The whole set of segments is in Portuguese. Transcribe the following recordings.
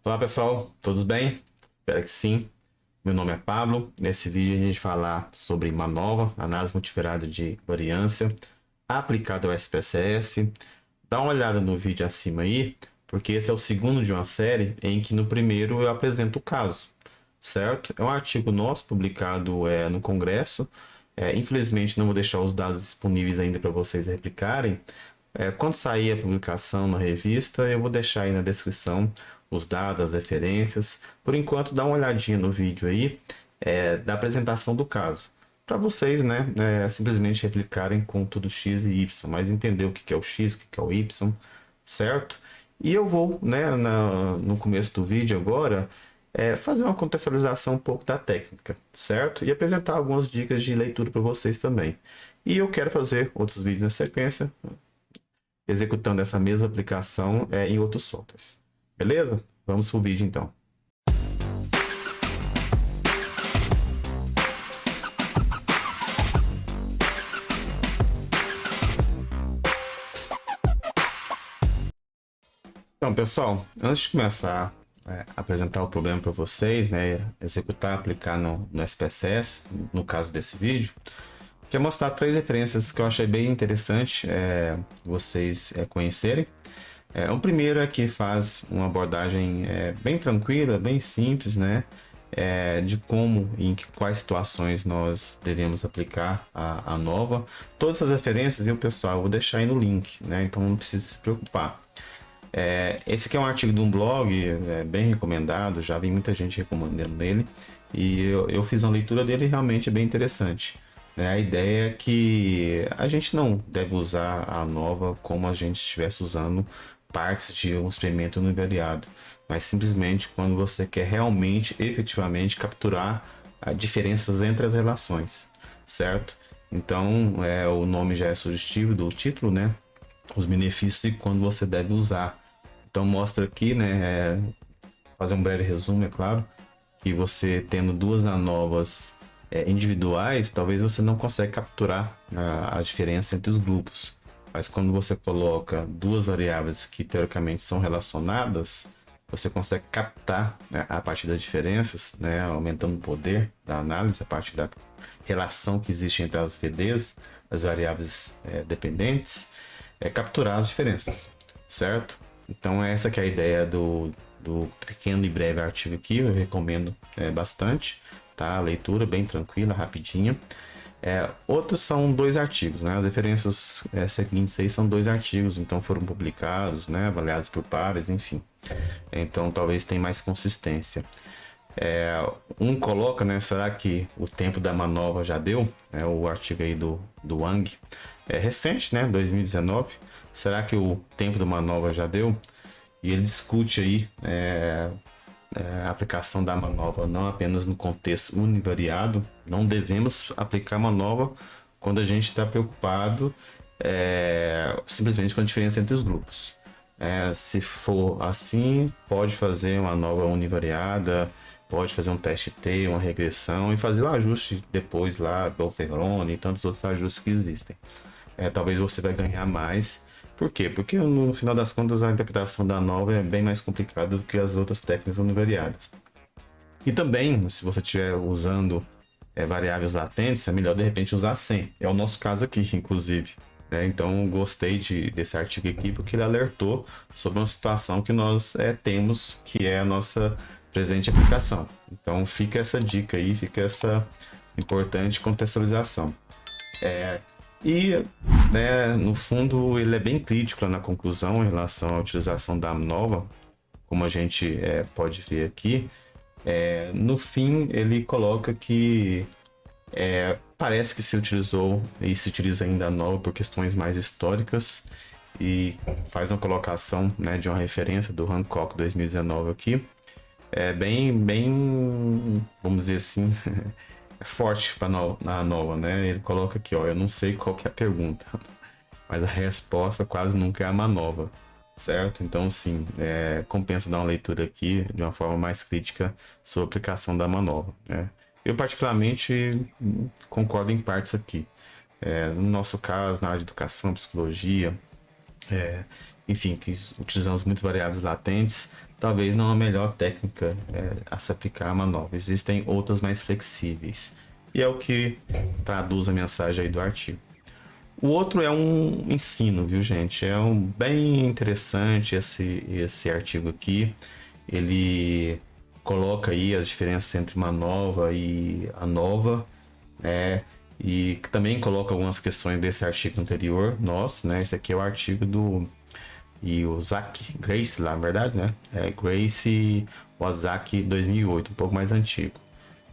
Olá pessoal, todos bem? Espero que sim. Meu nome é Pablo. Nesse vídeo a gente vai falar sobre MANOVA, análise multivariada de variância, aplicada ao SPSS. Dá uma olhada no vídeo acima aí, porque esse é o segundo de uma série em que no primeiro eu apresento o caso, certo? É um artigo nosso publicado no Congresso. Infelizmente não vou deixar os dados disponíveis ainda para vocês replicarem. Quando sair a publicação na revista, eu vou deixar aí na descrição os dados, as referências. Por enquanto, dá uma olhadinha no vídeo aí da apresentação do caso. Para vocês, né, simplesmente replicarem com tudo x e y, mas entender o que é o x, o que é o y, certo? E eu vou, né, no começo do vídeo agora, fazer uma contextualização um pouco da técnica, certo? E apresentar algumas dicas de leitura para vocês também. E eu quero fazer outros vídeos na sequência, executando essa mesma aplicação em outros softwares. Beleza? Vamos para o vídeo então. Então, pessoal, antes de começar a apresentar o problema para vocês, né, executar, aplicar no SPSS, no caso desse vídeo, quero mostrar três referências que eu achei bem interessante vocês conhecerem. O primeiro é que faz uma abordagem bem tranquila, bem simples, né? De como e em quais situações nós devemos aplicar a nova. Todas essas referências, viu, pessoal? Eu vou deixar aí no link, né? Então não precisa se preocupar. Esse aqui é um artigo de um blog bem recomendado, já vi muita gente recomendando ele, e eu fiz uma leitura dele e realmente é bem interessante. A ideia é que a gente não deve usar a nova como a gente estivesse usando partes de um experimento univariado, mas simplesmente quando você quer realmente, efetivamente capturar as diferenças entre as relações, certo? Então, o nome já é sugestivo do título, né? Os benefícios e quando você deve usar. Então, mostra aqui, né? Fazer um breve resumo, é claro, que você tendo duas ANOVAs individuais, talvez você não consiga capturar a diferença entre os grupos. Mas quando você coloca duas variáveis que teoricamente são relacionadas, você consegue captar, né, a partir das diferenças, né, aumentando o poder da análise, a partir da relação que existe entre as VDs, as variáveis dependentes, capturar as diferenças, certo? Então essa que é a ideia do pequeno e breve artigo aqui, eu recomendo bastante, tá? A leitura bem tranquila, rapidinha. Outros são dois artigos, né? As referências seguintes aí são dois artigos, então foram publicados, né? Avaliados por pares, enfim. Então talvez tenha mais consistência. Um coloca, né? Será que o tempo da manova já deu? O artigo aí do Wang é recente, né? 2019. Será que o tempo da manova já deu? E ele discute aí a aplicação da manova não apenas no contexto univariado. Não devemos aplicar manova quando a gente está preocupado simplesmente com a diferença entre os grupos. Se for assim, pode fazer uma nova univariada, pode fazer um teste T, uma regressão e fazer o ajuste depois lá do Ferroni e tantos outros ajustes que existem. Talvez você vai ganhar mais. Por quê? Porque no final das contas a interpretação da nova é bem mais complicada do que as outras técnicas univariadas. E também, se você estiver usando variáveis latentes, é melhor de repente usar 100. É o nosso caso aqui, inclusive. Então, gostei desse artigo aqui porque ele alertou sobre uma situação que nós temos, que é a nossa presente aplicação. Então, fica essa dica aí, fica essa importante contextualização. E, né, no fundo, ele é bem crítico lá na conclusão em relação à utilização da nova, como a gente pode ver aqui. No fim, ele coloca que parece que se utilizou e se utiliza ainda a nova por questões mais históricas e faz uma colocação, né, de uma referência do Hancock 2019 aqui. Bem, vamos dizer assim, forte para a nova, né? Ele coloca aqui, ó, eu não sei qual que é a pergunta, mas a resposta quase nunca é a manova, certo? Então, sim, compensa dar uma leitura aqui de uma forma mais crítica sobre a aplicação da manova, né? Eu, particularmente, concordo em partes aqui. No nosso caso, na área de educação, psicologia, enfim, que utilizamos muitas variáveis latentes, talvez não a melhor técnica a se aplicar a manobra. Existem outras mais flexíveis. E é o que traduz a mensagem aí do artigo. O outro é um ensino, viu, gente? É bem interessante esse artigo aqui. Ele coloca aí as diferenças entre uma nova e a nova, né? E também coloca algumas questões desse artigo anterior nosso, né? Esse aqui é o artigo do Ozaki Grace, lá, na verdade, né? É Grace Ozaki 2008, um pouco mais antigo.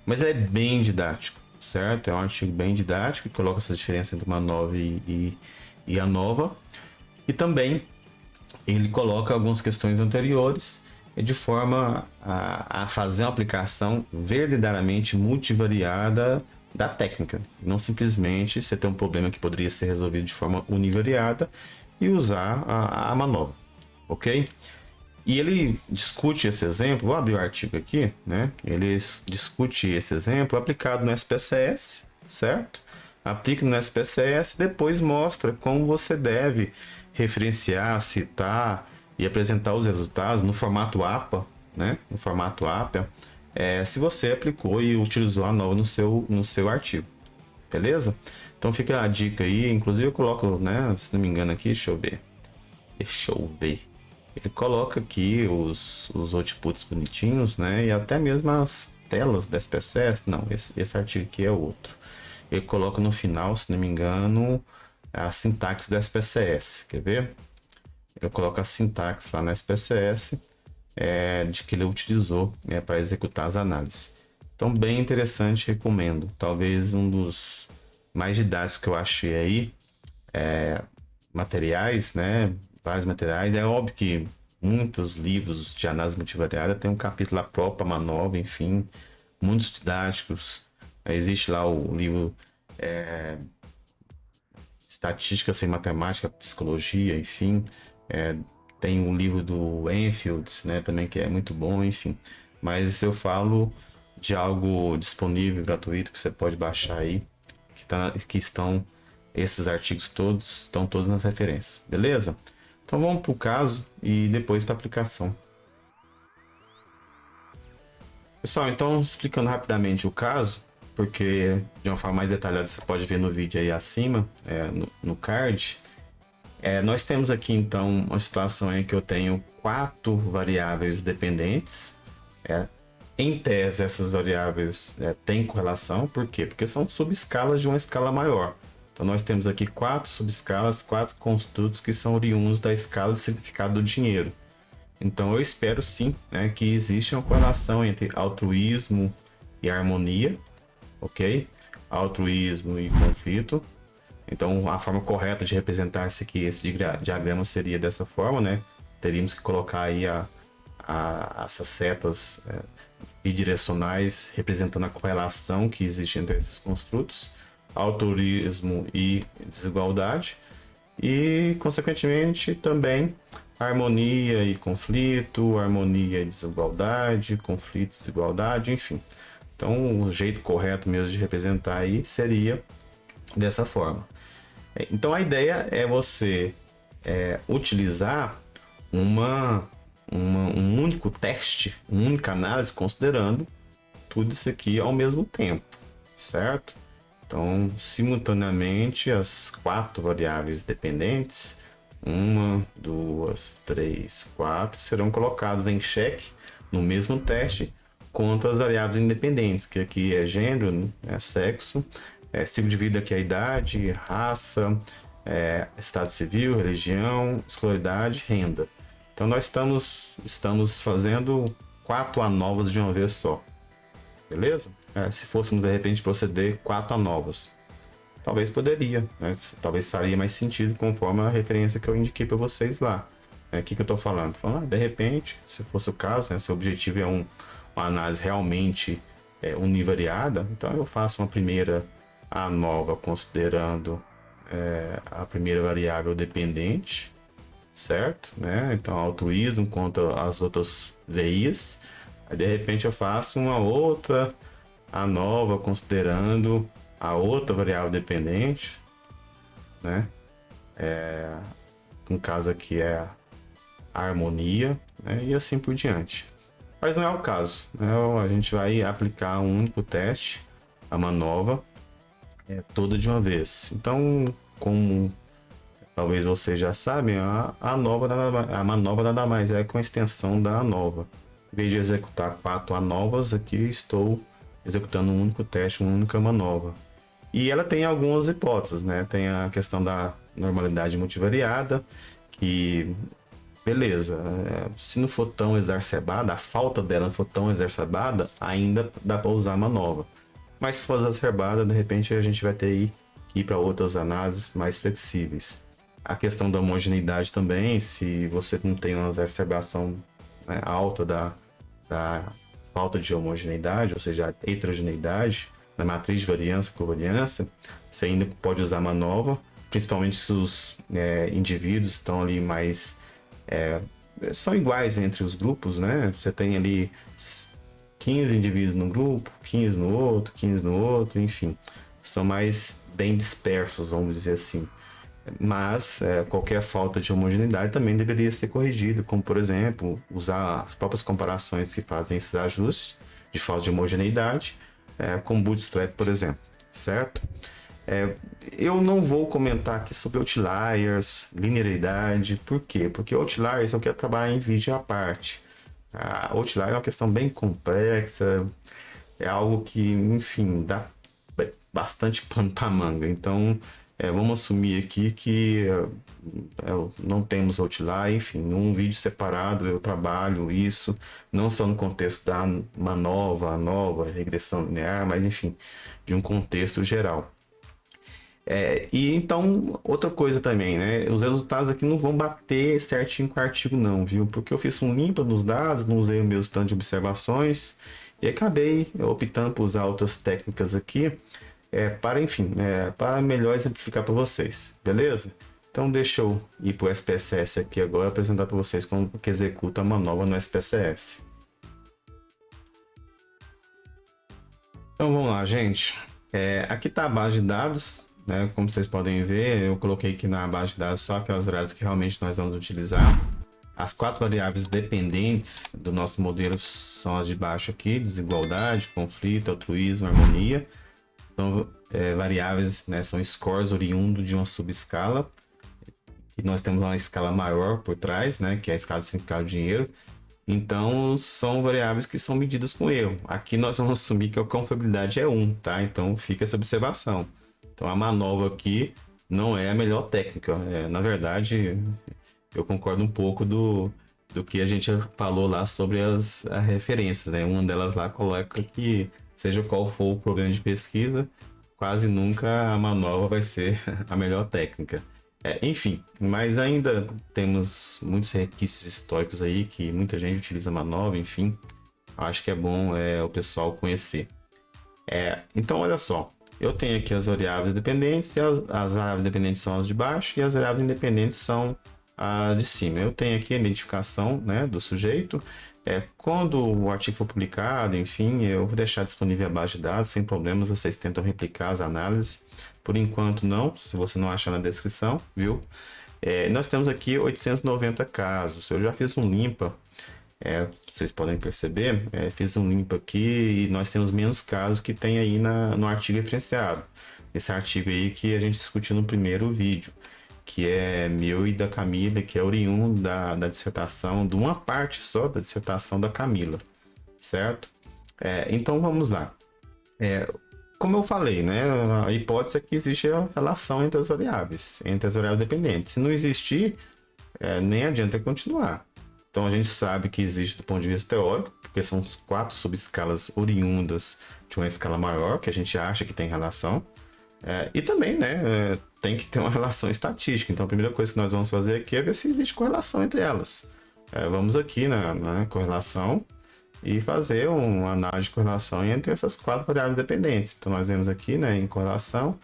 Mas é bem didático, certo? É um artigo bem didático que coloca essas diferenças entre uma nova e a nova. E também ele coloca algumas questões anteriores de forma a fazer uma aplicação verdadeiramente multivariada da técnica. Não simplesmente você ter um problema que poderia ser resolvido de forma univariada e usar a manobra, ok? E ele discute esse exemplo, vou abrir o artigo aqui, né? Ele discute esse exemplo aplicado no SPSS, certo? Aplica no SPSS, depois mostra como você deve referenciar, citar e apresentar os resultados no formato APA, né? No formato APA, se você aplicou e utilizou a nova no seu artigo, beleza? Então fica a dica aí, inclusive eu coloco, né? Se não me engano aqui, deixa eu ver. Ele coloca aqui os outputs bonitinhos, né? E até mesmo as telas da SPSS. Não, esse artigo aqui é outro. Ele coloca no final, se não me engano, a sintaxe do SPSS. Quer ver? Ele coloca a sintaxe lá na SPSS de que ele utilizou para executar as análises. Então, bem interessante, recomendo. Talvez um dos mais didáticos que eu achei aí. Materiais, né? Vários materiais. É óbvio que muitos livros de análise multivariada tem um capítulo lá próprio, uma nova, enfim, muitos didáticos. Existe lá o livro Estatística sem Matemática, Psicologia, enfim. Tem o livro do Enfield, né? Também que é muito bom, enfim. Mas eu falo de algo disponível, gratuito, que você pode baixar aí, que estão esses artigos todos, estão todos nas referências, beleza? Então vamos para o caso e depois para a aplicação. Pessoal, então explicando rapidamente o caso, porque de uma forma mais detalhada você pode ver no vídeo aí acima, no card. Nós temos aqui então uma situação em que eu tenho 4 variáveis dependentes. Em tese, essas variáveis têm correlação, por quê? Porque são subescalas de uma escala maior. Então nós temos aqui 4 subescalas, 4 construtos que são oriundos da escala de significado do dinheiro. Então eu espero sim, né, que exista uma correlação entre altruísmo e harmonia, ok? Altruísmo e conflito. Então a forma correta de representar esse diagrama seria dessa forma, né? Teríamos que colocar aí essas setas bidirecionais representando a correlação que existe entre esses construtos, altruísmo e desigualdade, e consequentemente também harmonia e conflito, harmonia e desigualdade, conflito e desigualdade, enfim. Então o jeito correto mesmo de representar aí seria dessa forma. Então a ideia é você utilizar um único teste, uma única análise, considerando tudo isso aqui ao mesmo tempo, certo? Então, simultaneamente, as 4 variáveis dependentes, 1, 2, 3, 4, serão colocadas em xeque no mesmo teste contra as variáveis independentes, que aqui é gênero, sexo, ciclo de vida, que é a idade, raça, estado civil, religião, escolaridade, renda. Então nós estamos fazendo 4 anovas de uma vez só, beleza? Se fôssemos de repente proceder 4 anovas, talvez poderia, né? Talvez faria mais sentido conforme a referência que eu indiquei para vocês lá. O que eu estou falando? De repente, se fosse o caso, né, se o objetivo é uma análise realmente univariada, então eu faço uma primeira anova considerando a primeira variável dependente, certo? Né? Então, altruísmo contra as outras VIs. Aí, de repente, eu faço uma outra anova considerando a outra variável dependente, né? No caso aqui é a harmonia, né, e assim por diante. Mas não é o caso, né? A gente vai aplicar um único teste, a manova, toda de uma vez. Então, como talvez vocês já sabem, a manova nada mais é com a extensão da ANOVA. Em vez de executar 4 ANOVAs, aqui estou executando um único teste, uma única manova. E ela tem algumas hipóteses, né? Tem a questão da normalidade multivariada, que beleza, se não for tão exacerbada, a falta dela não for tão exacerbada, ainda dá para usar uma nova. Mas se for exacerbada, de repente a gente vai ter que ir para outras análises mais flexíveis. A questão da homogeneidade também, se você não tem uma exacerbação, né, alta da falta de homogeneidade, ou seja, a heterogeneidade na matriz de variância e covariância, você ainda pode usar uma nova, principalmente se os indivíduos estão ali mais são iguais entre os grupos, né? Você tem ali 15 indivíduos num grupo, 15 no outro, 15 no outro, enfim. São mais bem dispersos, vamos dizer assim. Mas qualquer falta de homogeneidade também deveria ser corrigido, como por exemplo, usar as próprias comparações que fazem esses ajustes de falta de homogeneidade, com Bootstrap, por exemplo, certo? Eu não vou comentar aqui sobre outliers, linearidade, por quê? Porque outliers eu quero trabalhar em vídeo à parte. A outlier é uma questão bem complexa, é algo que, enfim, dá bastante pano para manga. Então, vamos assumir aqui que não temos outlier, enfim, num vídeo separado eu trabalho isso, não só no contexto da manova, nova, regressão linear, mas enfim, de um contexto geral. E então, outra coisa também, né? Os resultados aqui não vão bater certinho com o artigo, não, viu? Porque eu fiz um limpa nos dados, não usei o mesmo tanto de observações e acabei optando por usar outras técnicas aqui para, enfim, para melhor exemplificar para vocês, beleza? Então, deixa eu ir para o SPSS aqui agora apresentar para vocês como que executa a manobra no SPSS. Então, vamos lá, gente. Aqui está a base de dados. Né? Como vocês podem ver, eu coloquei aqui na base de dados só aquelas variáveis que realmente nós vamos utilizar. As 4 variáveis dependentes do nosso modelo são as de baixo aqui: desigualdade, conflito, altruísmo, harmonia. São variáveis, né? São scores oriundos de uma subescala. E nós temos uma escala maior por trás, né? Que é a escala de significado do dinheiro. Então, são variáveis que são medidas com erro. Aqui nós vamos assumir que a confiabilidade é 1, tá? Então, fica essa observação. Então a manova aqui não é a melhor técnica. Na verdade, eu concordo um pouco do que a gente falou lá sobre as referências. Né? Uma delas lá coloca que, seja qual for o problema de pesquisa, quase nunca a manova vai ser a melhor técnica. Enfim, mas ainda temos muitos requisitos históricos aí que muita gente utiliza a manova, enfim. Acho que é bom o pessoal conhecer. Então, olha só. Eu tenho aqui as variáveis dependentes, e as variáveis dependentes são as de baixo e as variáveis independentes são as de cima. Eu tenho aqui a identificação, né, do sujeito. Quando o artigo for publicado, enfim, eu vou deixar disponível a base de dados, sem problemas, vocês tentam replicar as análises. Por enquanto não, se você não achar na descrição, viu? Nós temos aqui 890 casos, eu já fiz um limpa. Vocês podem perceber, fiz um limpo aqui e nós temos menos casos que tem aí no artigo referenciado. Esse artigo aí que a gente discutiu no primeiro vídeo, que é meu e da Camila, que é oriundo da dissertação, de uma parte só da dissertação da Camila, certo? Então vamos lá. Como eu falei, né, a hipótese é que existe a relação entre as variáveis dependentes. Se não existir, nem adianta continuar. Então a gente sabe que existe do ponto de vista teórico, porque são 4 subescalas oriundas de uma escala maior, que a gente acha que tem relação. E também, né, tem que ter uma relação estatística. Então a primeira coisa que nós vamos fazer aqui é ver se existe correlação entre elas. Vamos aqui na correlação e fazer uma análise de correlação entre essas 4 variáveis dependentes. Então nós vemos aqui, né, em correlação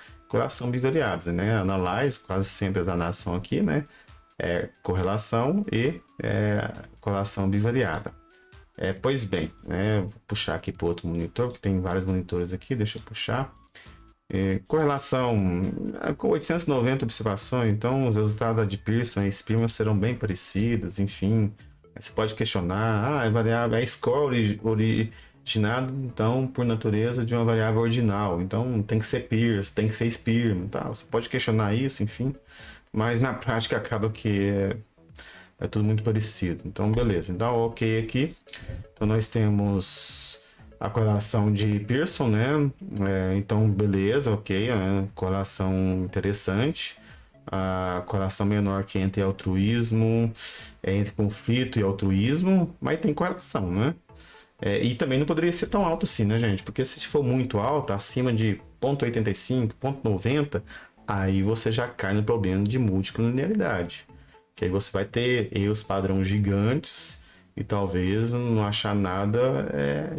bivariadas, né? Analyze, quase sempre as análises são aqui, né? Correlação e correlação bivariada. Pois bem, vou puxar aqui para outro monitor, que tem vários monitores aqui, deixa eu puxar. Correlação com 890 observações, então os resultados de Pearson e Spearman serão bem parecidos, enfim. Você pode questionar, é variável, é score originado, então, por natureza, de uma variável ordinal. Então, tem que ser Pearson, tem que ser Spearman, tá? Você pode questionar isso, enfim. Mas na prática acaba que é tudo muito parecido. Então, beleza. Então, ok aqui. Então, nós temos a correlação de Pearson, né? Então, beleza, ok. Correlação interessante. A correlação menor que entre altruísmo, entre conflito e altruísmo, mas tem correlação, né? E também não poderia ser tão alto assim, né, gente? Porque se for muito alto, acima de 0,85, 0,90, aí você já cai no problema de múltipla linearidade. Que aí você vai ter erros padrão gigantes e talvez não achar nada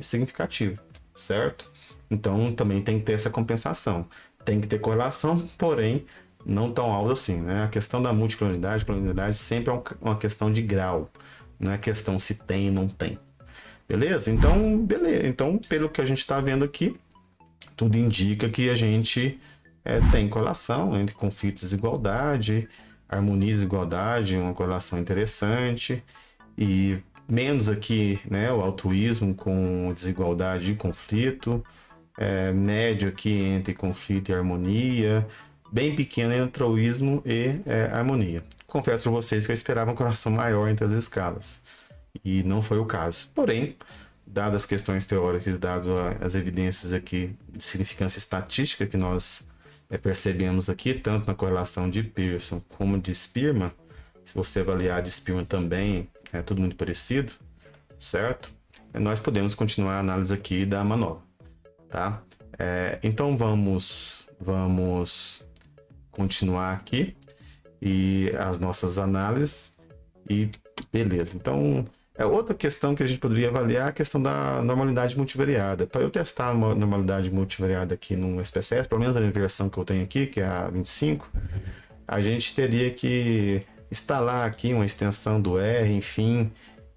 significativo, certo? Então também tem que ter essa compensação. Tem que ter correlação, porém não tão alto assim, né? A questão da multiplanaridade sempre é uma questão de grau, não é questão se tem ou não tem. Beleza? Então, beleza. Então, pelo que a gente está vendo aqui, tudo indica que a gente tem correlação entre conflitos e desigualdade, harmonia e desigualdade, uma correlação interessante, e menos aqui, né, o altruísmo com desigualdade e conflito, médio aqui entre conflito e harmonia, bem pequeno entre altruísmo e harmonia. Confesso para vocês que eu esperava uma correlação maior entre as escalas, e não foi o caso. Porém, dadas as questões teóricas, dadas as evidências aqui de significância estatística que nós percebemos aqui, tanto na correlação de Pearson como de Spearman, se você avaliar de Spearman também, é tudo muito parecido, certo? Nós podemos continuar a análise aqui da manobra, tá? Então vamos continuar aqui e as nossas análises e beleza. Então, outra questão que a gente poderia avaliar é a questão da normalidade multivariada. Para eu testar a normalidade multivariada aqui no SPSS, pelo menos na minha versão que eu tenho aqui, que é a 25, a gente teria que instalar aqui uma extensão do R, enfim,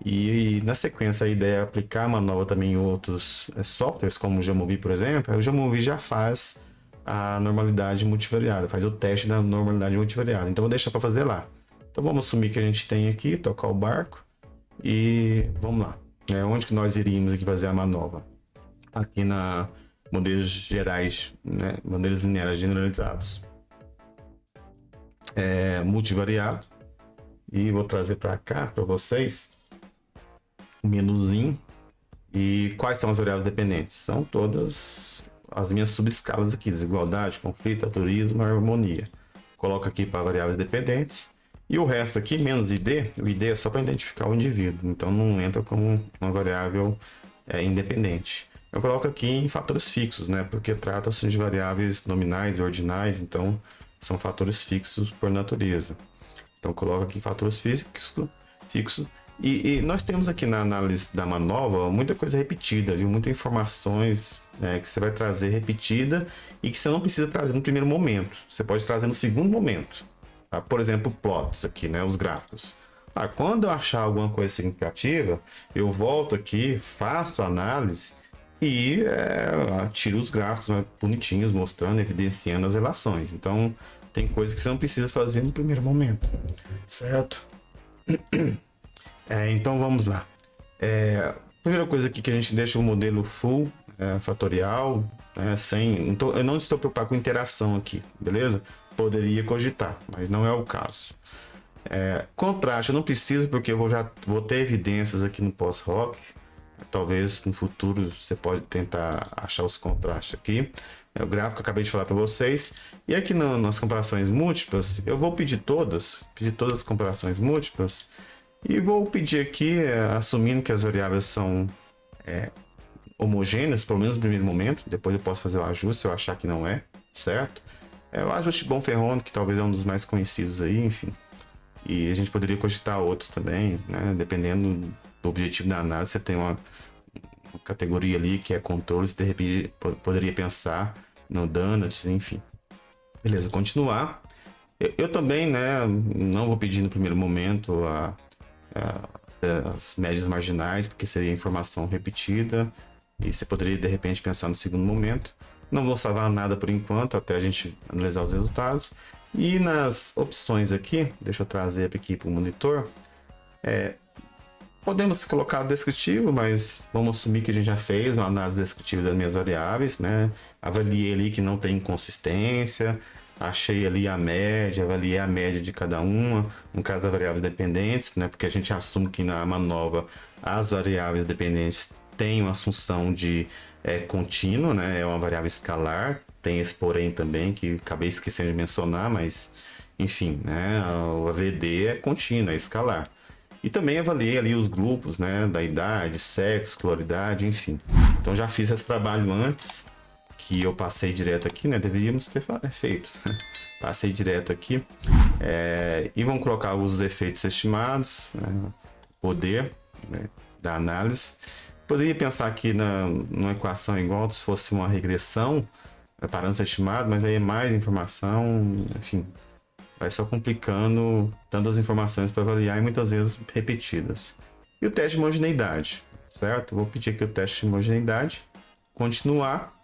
e na sequência a ideia é aplicar a manobra também em outros softwares, como o Jamovi, por exemplo. O Jamovi já faz a normalidade multivariada, faz o teste da normalidade multivariada. Então vou deixar para fazer lá. Então vamos assumir que a gente tem aqui, tocar o barco e vamos lá. Onde que nós iríamos aqui fazer a manobra? Aqui na modelos gerais, né? Modelos lineares generalizados. Multivariado. E vou trazer para cá para vocês o menuzinho. E quais são as variáveis dependentes? São todas as minhas subescalas aqui: desigualdade, conflito, altruísmo, harmonia. Coloco aqui para variáveis dependentes. E o resto aqui, menos ID, o ID é só para identificar o indivíduo, então não entra como uma variável independente. Eu coloco aqui em fatores fixos, né? Porque trata-se de variáveis nominais e ordinais, então são fatores fixos por natureza. Então coloco aqui fatores fixos. E nós temos aqui na análise da manobra muita coisa repetida, viu? Muitas informações que você vai trazer repetida e que você não precisa trazer no primeiro momento. Você pode trazer no segundo momento. Tá? Por exemplo, plots aqui, né? Os gráficos. Quando eu achar alguma coisa significativa, eu volto aqui, faço a análise e tiro os gráficos bonitinhos, mostrando, evidenciando as relações. Então, tem coisa que você não precisa fazer no primeiro momento, certo? Então, vamos lá. Primeira coisa aqui que a gente deixa o modelo full fatorial, eu não estou preocupado com interação aqui, beleza? Poderia cogitar, mas não é o caso. Contraste eu não preciso, porque eu já vou ter evidências aqui no post-hoc. Talvez no futuro você pode tentar achar os contrastes aqui. O gráfico que eu acabei de falar para vocês. E aqui nas comparações múltiplas, eu vou pedir todas as comparações múltiplas. E vou pedir aqui, assumindo que as variáveis são homogêneas, pelo menos no primeiro momento. Depois eu posso fazer o ajuste se eu achar que não é, certo? O ajuste Bonferroni, que talvez é um dos mais conhecidos aí, enfim. E a gente poderia cogitar outros também, né? Dependendo do objetivo da análise, você tem uma categoria ali que é controle, você de repente poderia pensar no donuts, enfim. Beleza, continuar. Eu também, né, não vou pedir no primeiro momento as médias marginais, porque seria informação repetida, e você poderia de repente pensar no segundo momento. Não vou salvar nada por enquanto, até a gente analisar os resultados. E nas opções aqui, deixa eu trazer aqui para o monitor. Podemos colocar descritivo, mas vamos assumir que a gente já fez uma análise descritiva das minhas variáveis, né? Avaliei ali que não tem inconsistência, achei ali a média, avaliei a média de cada uma, no caso das variáveis dependentes, né? Porque a gente assume que na manova as variáveis dependentes têm uma assunção de contínuo, né? É uma variável escalar, tem esse porém também que acabei esquecendo de mencionar, mas enfim, né? O AVD é contínuo, é escalar. E também avaliei ali os grupos, né, da idade, sexo, escolaridade, enfim. Então já fiz esse trabalho antes, que eu passei direto aqui, né, deveríamos ter feito. Passei direto aqui. E vamos colocar os efeitos estimados, né, poder, né, da análise. Poderia pensar aqui numa equação igual se fosse uma regressão, parâmetros estimados, mas aí é mais informação, enfim. Vai só complicando tantas informações para avaliar e muitas vezes repetidas. E o teste de homogeneidade, certo? Vou pedir aqui o teste de homogeneidade, continuar.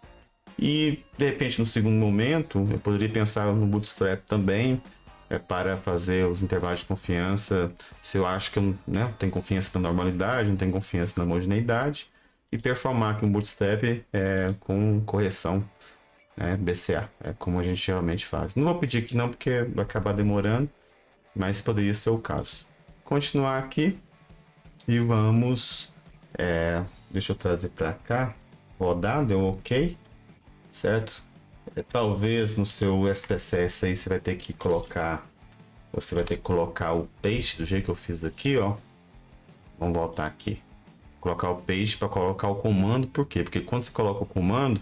E de repente no segundo momento eu poderia pensar no Bootstrap também, para fazer os intervalos de confiança, se eu acho que eu não tenho confiança na normalidade, não tenho confiança na homogeneidade, e performar aqui um Bootstrap com correção, BCA, é como a gente geralmente faz. Não vou pedir aqui não, porque vai acabar demorando, mas poderia ser o caso. Continuar aqui e vamos, deixa eu trazer para cá, rodar, deu ok, certo? Talvez no seu SPSS aí você vai ter que colocar o paste do jeito que eu fiz aqui, ó. Vamos voltar aqui, colocar o paste para colocar o comando. Por quê? Porque quando você coloca o comando,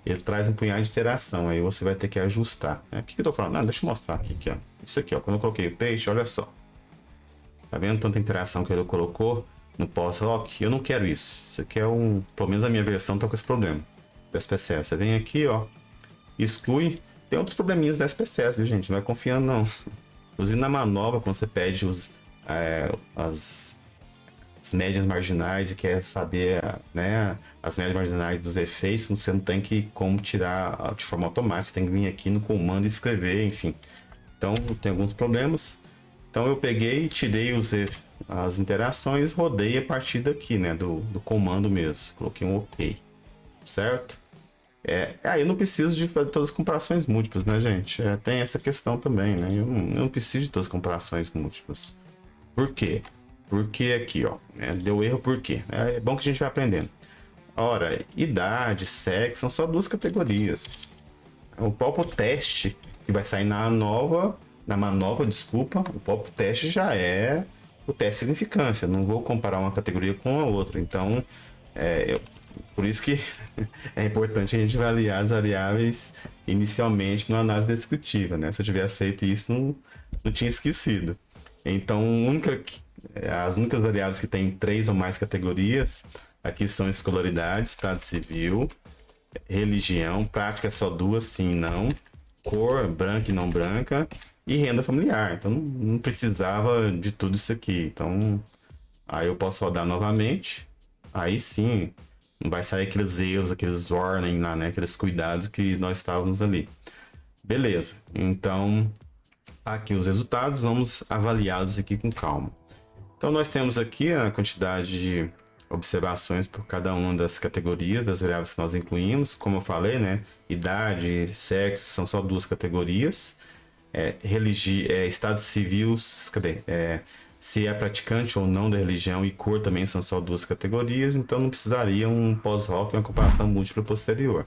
ele traz um punhado de interação, aí você vai ter que ajustar. O que eu tô falando? Deixa eu mostrar aqui, ó. Isso aqui, ó. Quando eu coloquei o paste, olha só. Tá vendo tanta interação que ele colocou no post-hoc? Eu não quero isso. Isso aqui é pelo menos a minha versão tá com esse problema do SPSS. Você vem aqui, ó, exclui. Tem outros probleminhas do SPSS, viu, gente? Não vai confiando, não. Inclusive na manobra, quando você pede as médias marginais e quer saber, né, as médias marginais dos efeitos, você não tem como tirar de forma automática, você tem que vir aqui no comando e escrever, enfim. Então tem alguns problemas. Então eu peguei e tirei as interações, rodei a partir daqui, né, do comando mesmo. Coloquei um OK, certo? Aí eu não preciso de fazer todas as comparações múltiplas, né, gente? Tem essa questão também, né? Eu não preciso de todas as comparações múltiplas. Por quê? Porque aqui, ó, deu erro por quê? É bom que a gente vai aprendendo. Ora, idade, sexo são só duas categorias. O próprio teste que vai sair na manova, desculpa, o próprio teste já é o teste de significância. Não vou comparar uma categoria com a outra. Então, por isso que é importante a gente avaliar as variáveis inicialmente na análise descritiva, né? Se eu tivesse feito isso, não tinha esquecido. Então, as únicas variáveis que têm 3 ou mais categorias aqui são escolaridade, estado civil, religião, prática é só 2, sim e não, cor, branca e não branca, e renda familiar. Então não precisava de tudo isso aqui. Então aí eu posso rodar novamente, aí sim não vai sair aqueles erros, aqueles warning lá, né? Aqueles cuidados que nós estávamos ali. Beleza, então aqui os resultados, vamos avaliá-los aqui com calma. Então nós temos aqui a quantidade de observações por cada uma das categorias, das variáveis que nós incluímos. Como eu falei, né? Idade, sexo são só duas categorias. Estado civil, se é praticante ou não da religião, e cor também são só duas categorias, então não precisaria um pós-hoc, uma comparação múltipla posterior.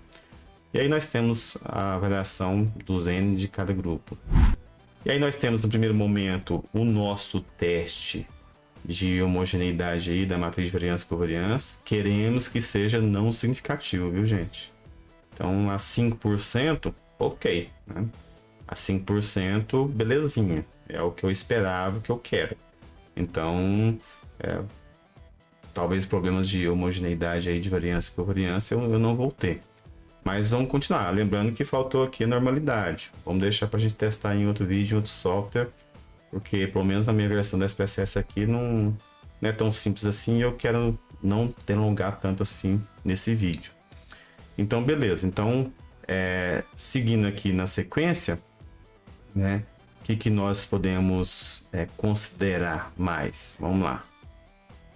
E aí nós temos a avaliação dos N de cada grupo. E aí nós temos no primeiro momento o nosso teste de homogeneidade aí da matriz de variância e covariância. Queremos que seja não significativo, viu, gente? Então a 5%, ok, né? A 5%, belezinha. É o que eu esperava, o que eu quero. Então, talvez problemas de homogeneidade aí de variância e covariância eu não vou ter. Mas vamos continuar. Lembrando que faltou aqui a normalidade. Vamos deixar para a gente testar em outro vídeo, em outro software. Porque, pelo menos na minha versão da SPSS aqui, não é tão simples assim. E eu quero não delongar tanto assim nesse vídeo. Então, beleza. Então, seguindo aqui na sequência, né? O que nós podemos considerar mais? Vamos lá.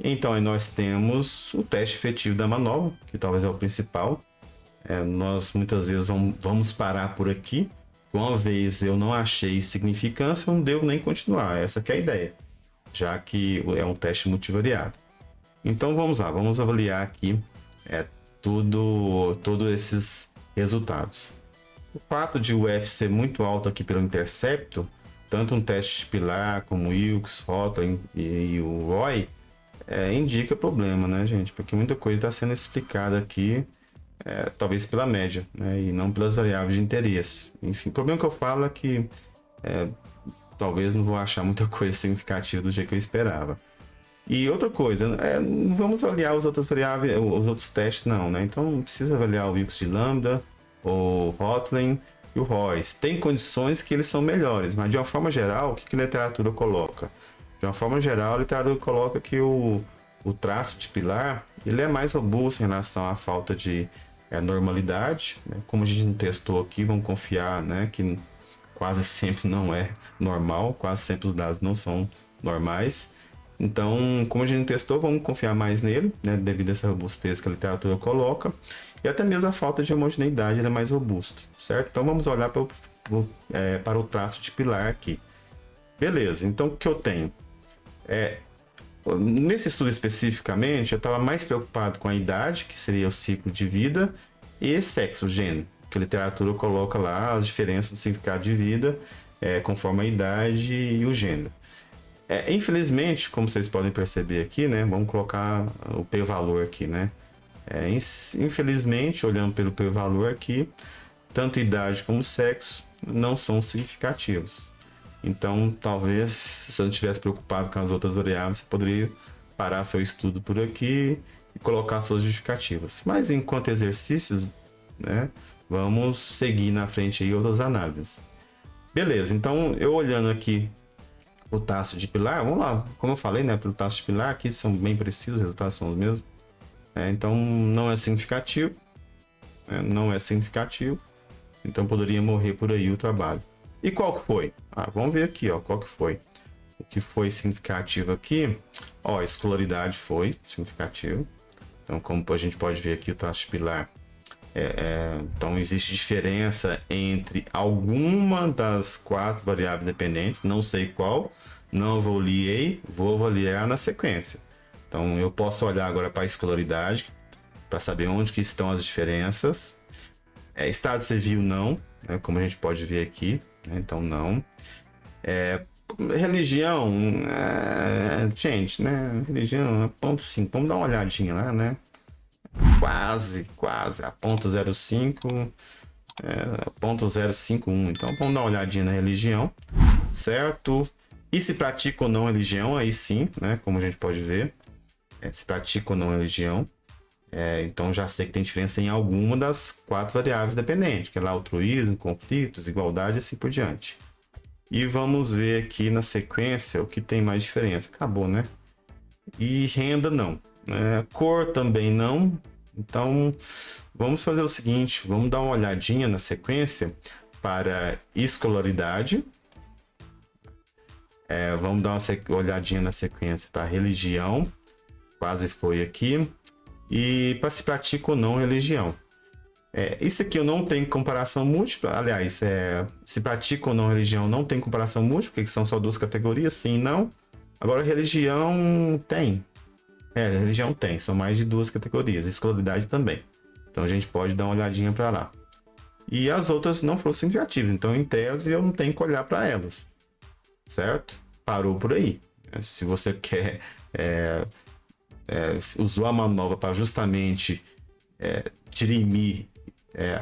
Então, aí nós temos o teste efetivo da manobra, que talvez é o principal. Nós muitas vezes vamos parar por aqui. Uma vez eu não achei significância, eu não devo nem continuar. Essa que é a ideia, já que é um teste multivariado. Então vamos lá, vamos avaliar aqui todos esses resultados. O fato de o F ser muito alto aqui pelo intercepto, tanto um teste pilar como o Wilks, Rotlin e o ROI, indica problema, né, gente? Porque muita coisa está sendo explicada aqui, talvez pela média, né, e não pelas variáveis de interesse. Enfim, o problema que eu falo é que talvez não vou achar muita coisa significativa do jeito que eu esperava. E outra coisa, não vamos avaliar as outras variáveis, os outros testes, não, né? Então não precisa avaliar o Wilks de lambda, o Rotlin e o Royce. Tem condições que eles são melhores, mas de uma forma geral, o que a literatura coloca? De uma forma geral, a literatura coloca que o traço de pilar ele é mais robusto em relação à falta de normalidade. Né? Como a gente não testou aqui, vamos confiar, né, que quase sempre não é normal, quase sempre os dados não são normais. Então, como a gente não testou, vamos confiar mais nele, né, devido a essa robustez que a literatura coloca. E até mesmo a falta de homogeneidade ele é mais robusto, certo? Então vamos olhar para o traço de pilar aqui. Beleza, então o que eu tenho? Nesse estudo especificamente, eu estava mais preocupado com a idade, que seria o ciclo de vida, e sexo, gênero, que a literatura coloca lá as diferenças do significado de vida conforme a idade e o gênero. Infelizmente, como vocês podem perceber aqui, né, vamos colocar o p-valor aqui, né? Infelizmente, olhando pelo p-valor aqui, tanto idade como sexo não são significativos. Então, talvez, se você não estivesse preocupado com as outras variáveis, você poderia parar seu estudo por aqui e colocar suas justificativas. Mas, enquanto exercícios, né, vamos seguir na frente aí outras análises. Beleza, então, eu olhando aqui o traço de pilar, vamos lá, como eu falei, né, pelo traço de pilar, aqui são bem precisos, os resultados são os mesmos. Então, não é significativo, não é significativo, então poderia morrer por aí o trabalho. E qual que foi? Vamos ver aqui, ó, qual que foi. O que foi significativo aqui, ó, a escolaridade foi significativo. Então, como a gente pode ver aqui, o traço de pilar, então existe diferença entre alguma das 4 variáveis dependentes, não sei qual, não avaliei, vou avaliar na sequência. Então, eu posso olhar agora para a escolaridade, para saber onde que estão as diferenças. Estado civil, não, né, como a gente pode ver aqui, né, então não. Religião, gente, né, religião, ponto 5, vamos dar uma olhadinha lá, né. Quase, a ponto 0,5, ponto 051, então vamos dar uma olhadinha na religião, certo? E se pratica ou não religião, aí sim, né, como a gente pode ver. Se pratica ou não religião, então já sei que tem diferença em alguma das 4 variáveis dependentes, que é lá altruísmo, conflito, desigualdade e assim por diante. E vamos ver aqui na sequência o que tem mais diferença. Acabou, né? E renda não. Cor também não. Então vamos fazer o seguinte, vamos dar uma olhadinha na sequência para escolaridade. Vamos dar uma olhadinha na sequência para religião. Quase foi aqui. E para se pratica ou não religião. Isso aqui eu não tenho comparação múltipla. Aliás, se pratica ou não religião não tem comparação múltipla, porque são só 2 categorias, sim e não. Agora, religião tem. Religião tem, são mais de 2 categorias. Escolaridade também. Então a gente pode dar uma olhadinha para lá. E as outras não foram significativas, então em tese eu não tenho que olhar para elas. Certo? Parou por aí. Se você quer usou a manobra para justamente dirimir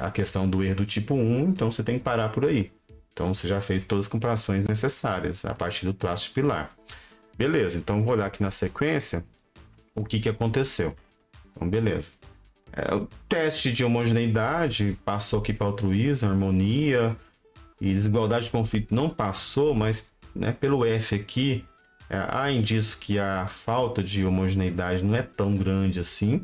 a questão do erro do tipo 1, então você tem que parar por aí. Então você já fez todas as comparações necessárias a partir do traço de pilar. Beleza, então vou olhar aqui na sequência o que aconteceu. Então, beleza. O teste de homogeneidade passou aqui para altruísmo, harmonia e desigualdade de conflito não passou, mas pelo F aqui, há indícios que a falta de homogeneidade não é tão grande assim,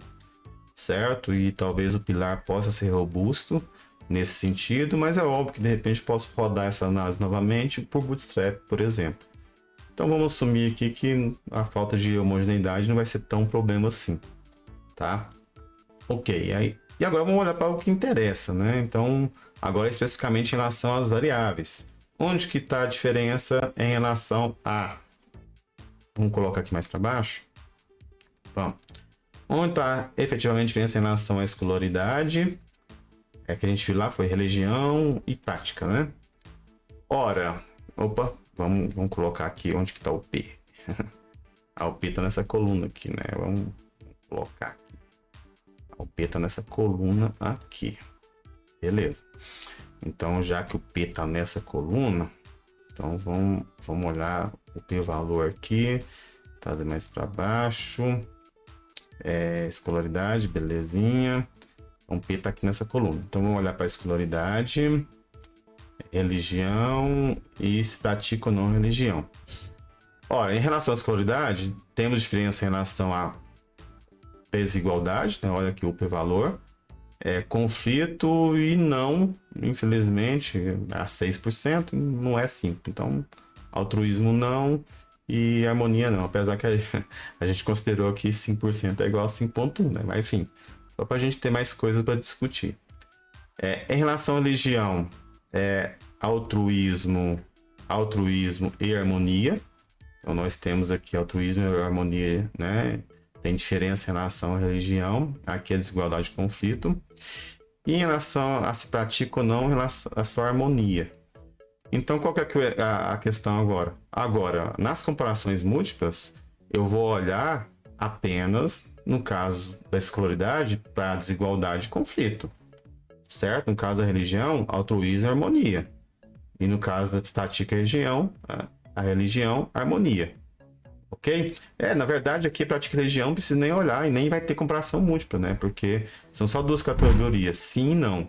certo? E talvez o pilar possa ser robusto. nesse sentido, mas é óbvio que de repente posso rodar essa análise novamente por Bootstrap, por exemplo. Então vamos assumir aqui que a falta de homogeneidade não vai ser tão problema assim, tá? Ok, aí, e agora vamos olhar para o que interessa, né? Então, agora especificamente em relação às variáveis. Onde que está a diferença em relação a... Vamos colocar aqui mais para baixo. Bom, onde está efetivamente a diferença em relação à escolaridade? É que a gente viu lá, foi religião e prática, né? Ora, opa, vamos colocar aqui onde que está o P. O P está nessa coluna aqui, né? Vamos colocar aqui. O P está nessa coluna aqui. Beleza. Então, já que o P está nessa coluna, então vamos olhar o P-valor aqui. Trazer mais para baixo. Escolaridade, belezinha. Então, P está aqui nessa coluna. Então, vamos olhar para a escolaridade, religião e se pratica ou não religião. Ora, em relação à escolaridade, temos diferença em relação à desigualdade, né? Olha aqui o P-valor. Conflito e não, infelizmente, a 6%, não é 5%. Então, altruísmo não e harmonia não. Apesar que a gente considerou que 5% é igual a 5,1, né? Mas enfim, só para a gente ter mais coisas para discutir. Em relação à religião, altruísmo e harmonia. Então, nós temos aqui altruísmo e harmonia, né? Tem diferença em relação à religião. Aqui é desigualdade e conflito. E em relação a se pratica ou não, em relação a só harmonia. Então, qual que é a questão agora? Agora, nas comparações múltiplas, eu vou olhar apenas, no caso da escolaridade, para desigualdade e conflito. Certo? No caso da religião, altruísmo e harmonia. E no caso da prática e religião, a religião, harmonia. Ok? Na verdade, aqui prática e religião não precisa nem olhar e nem vai ter comparação múltipla, né? Porque são só duas categorias, sim e não.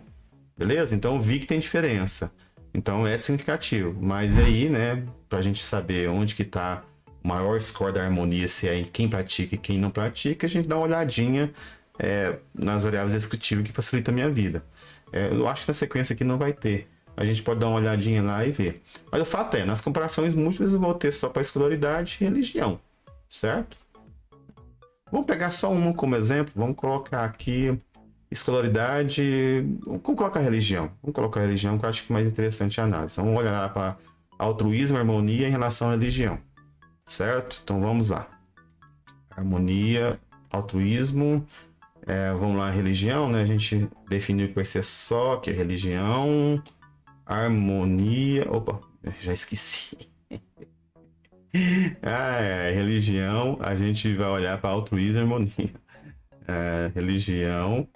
Beleza? Então, eu vi que tem diferença. Então, é significativo. Mas aí, né, pra gente saber onde que tá o maior score da harmonia, se é em quem pratica e quem não pratica, a gente dá uma olhadinha nas variáveis descritivas que facilita a minha vida. Eu acho que na sequência aqui não vai ter. A gente pode dar uma olhadinha lá e ver. Mas o fato é, nas comparações múltiplas eu vou ter só para escolaridade e religião, certo? Vamos pegar só uma como exemplo. Vamos colocar aqui escolaridade. Vamos colocar religião. Vamos colocar religião, que eu acho que é mais interessante a análise. Então, vamos olhar para altruísmo e harmonia em relação à religião, certo? Então vamos lá. Harmonia, altruísmo. Vamos lá, religião, né? A gente definiu que vai ser só que religião. Harmonia. Opa, já esqueci. Religião, a gente vai olhar para altruísmo e harmonia. Religião,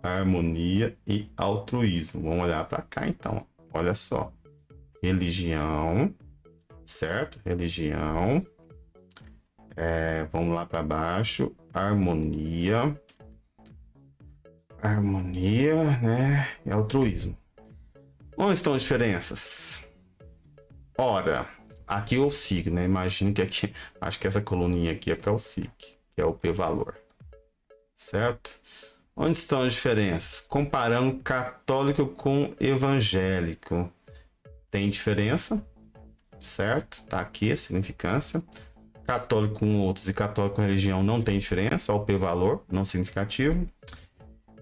harmonia e altruísmo. Vamos olhar para cá então. Olha só. Religião, certo? Religião. Vamos lá para baixo. Harmonia. Harmonia, né? E altruísmo. Onde estão as diferenças? Ora, aqui é o SIG, né? Imagino que aqui, acho que essa coluninha aqui é o SIG, que é o P-valor. Certo? Onde estão as diferenças? Comparando católico com evangélico. Tem diferença, certo? Tá aqui a significância. Católico com outros e católico com religião não tem diferença, só o P-valor, não significativo.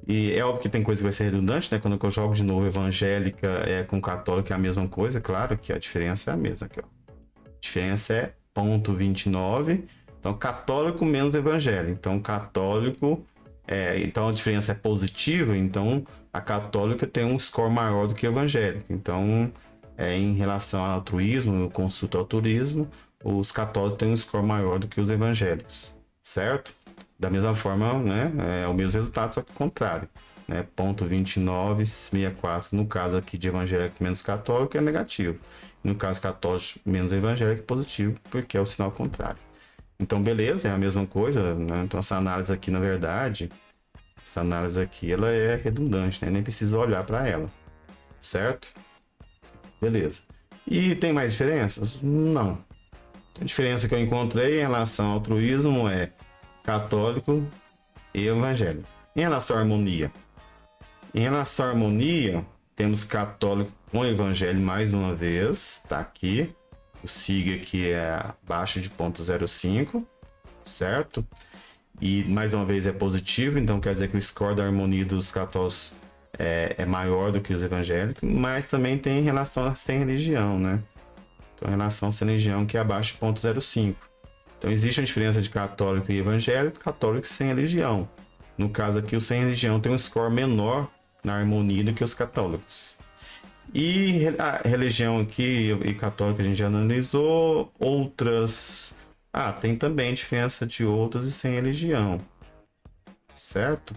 E é óbvio que tem coisa que vai ser redundante, né? Quando eu jogo de novo evangélica com católico é a mesma coisa, claro que a diferença é a mesma aqui, ó. A diferença é 0,29. Então, católico menos evangélico. Então, católico, então a diferença é positiva, então a católica tem um score maior do que o evangélico. Então, em relação ao altruísmo, consulta ao altruísmo, os católicos têm um score maior do que os evangélicos, certo? Da mesma forma, né, é o mesmo resultado, só que o contrário, né, 0,2964, no caso aqui de evangélico menos católico é negativo, no caso católico menos evangélico é positivo, porque é o sinal contrário. Então, beleza, é a mesma coisa, né? Então essa análise aqui, na verdade, ela é redundante, né, nem preciso olhar para ela, certo? Beleza. E tem mais diferenças? Não. A diferença que eu encontrei em relação ao altruísmo é católico e evangélico. Em relação à harmonia. Em relação à harmonia, Temos católico com evangelho mais uma vez, tá aqui. O sig aqui é abaixo de 0,05, certo? E mais uma vez é positivo, então quer dizer que o score da harmonia dos católicos é maior do que os evangélicos, mas também tem relação a sem religião, né? Então, relação sem religião que é abaixo de 0,05. Então, existe uma diferença de católico e evangélico, católico sem religião. No caso aqui, o sem religião tem um score menor na harmonia do que os católicos. E a religião aqui e católica a gente já analisou. Outras... tem também diferença de outras e sem religião. Certo?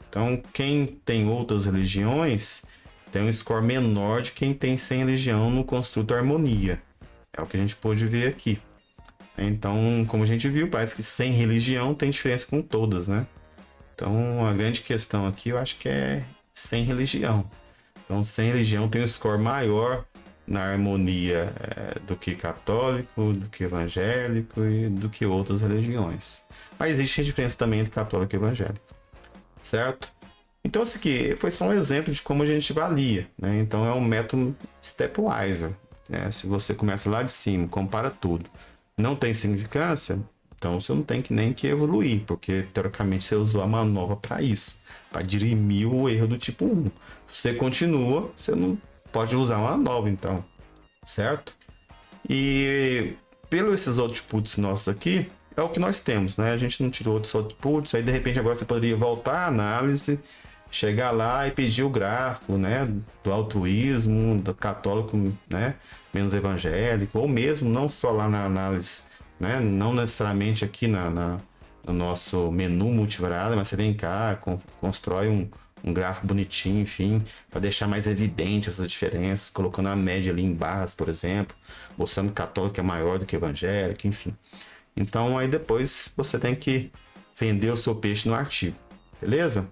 Então, quem tem outras religiões tem um score menor de quem tem sem religião no construto harmonia. É o que a gente pôde ver aqui. Então, como a gente viu, parece que sem religião tem diferença com todas, né? Então, a grande questão aqui eu acho que é sem religião. Então, sem religião tem um score maior na harmonia do que católico, do que evangélico e do que outras religiões. Mas existe diferença também entre católico e evangélico, certo? Então, isso aqui foi só um exemplo de como a gente avalia, né? Então, é um método stepwise, né? Se você começa lá de cima, compara tudo, não tem significância, então você não tem que nem que evoluir, porque teoricamente você usou a manobra para isso, para dirimir o erro do tipo 1. Se você continua, você não pode usar uma nova, então, certo? E pelos esses outputs nossos aqui, é o que nós temos, né? A gente não tirou outros outputs, aí de repente agora você poderia voltar à análise, chegar lá e pedir o gráfico, né? Do altruísmo, do católico, né? Menos evangélico, ou mesmo não só lá na análise, né? Não necessariamente aqui no nosso menu multivariada, mas você vem cá, constrói um gráfico bonitinho, enfim, para deixar mais evidente essas diferenças, colocando a média ali em barras, por exemplo, mostrando que católico é maior do que evangélico, enfim. Então, aí depois você tem que vender o seu peixe no artigo, beleza?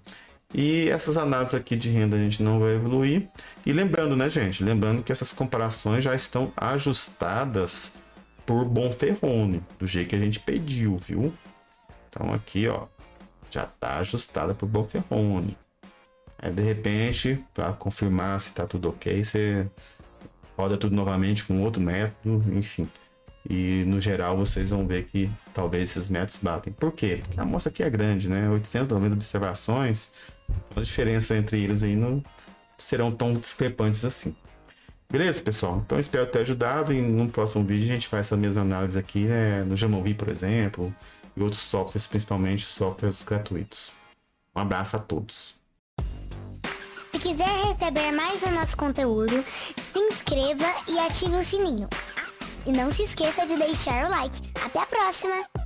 E essas análises aqui de renda a gente não vai evoluir. E lembrando, né, gente? Lembrando que essas comparações já estão ajustadas por Bonferroni, do jeito que a gente pediu, viu? Então aqui, ó, já está ajustada por Bonferroni. Aí, de repente, para confirmar se está tudo ok, você roda tudo novamente com outro método, enfim. E no geral vocês vão ver que talvez esses métodos batem. Por quê? Porque a amostra aqui é grande, né? 890 observações, a diferença entre eles aí não serão tão discrepantes assim. Beleza, pessoal? Então espero ter ajudado e no próximo vídeo a gente faz essa mesma análise aqui, né? No Jamovi, por exemplo, e outros softwares, principalmente softwares gratuitos. Um abraço a todos. Se quiser receber mais do nosso conteúdo, se inscreva e ative o sininho. E não se esqueça de deixar o like. Até a próxima!